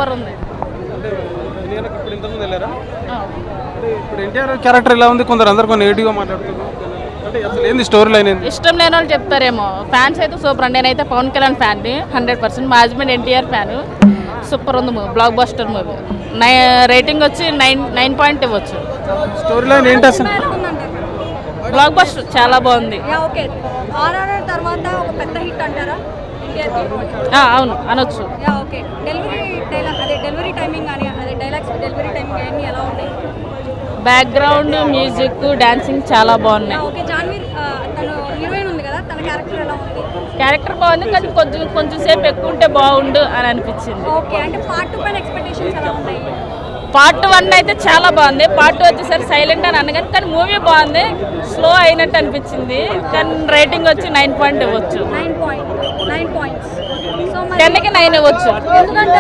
Super ఉంది. ఇప్పుడు ఇంతకుముందు వెళ్ళారా? ఇప్పుడు ఎన్టీఆర్ క్యారెక్టర్ ఎలా ఉంది? కొందరు అందరు కొన్ని నెగిటివ్గా మాట్లాడుతున్నారు. అంటే అసలు ఏంది స్టోరీ లైన్ ఏంది? ఇష్టం లేని వాళ్ళు చెప్తారేమో. ఫ్యాన్స్ అయితే సూపర్ అండి. నేనైతే పవన్ కళ్యాణ్ ఫ్యాన్ని 100%. మా హస్బెండ్ ఎన్టీఆర్ ఫ్యాన్. సూపర్ ఉంది movie, block buster movie. Rating వచ్చి 9 ఇవ్వచ్చు. స్టోరీ లైన్ ఏంటి అసలు? బ్లాక్ బస్టర్ చాలా బాగుంది. ఓకే, ఆర్ఆర్ఆర్ తర్వాత ఒక పెద్ద హిట్ అంటారా అవును అనొచ్చు. ఓకే, డెలివరీ టైమింగ్ కానీ డైలాగ్స్ డెలివరీ టైమింగ్ అన్నీ ఎలా ఉన్నాయి? బ్యాక్గ్రౌండ్ మ్యూజిక్ డాన్సింగ్ చాలా బాగున్నాయి. ఓకే, జాన్వీర్ తను హీరోయిన్ ఉంది కదా, తన క్యారెక్టర్ ఎలా ఉంది? క్యారెక్టర్ బాగుంది, కానీ కొంచెం సేపు ఎక్కువ ఉంటే బాగుండు అని అనిపించింది. ఓకే, అంటే పార్ట్ 2 పైన ఎక్స్పెక్టేషన్స్ ఎలా ఉన్నాయి? పార్ట్ 1 అయితే చాలా బాగుంది. పార్ట్ 2 వచ్చేసరి సైలెంట్ అని అన్నగాని, కానీ మూవీ బాగుంది. స్లో అయినట్టు అనిపించింది, కానీ రేటింగ్ వచ్చి 9 ఇవ్వచ్చు. 9 పాయింట్స్. సో 10కి 9 ఇవ్వచ్చు. ఎందుకంటే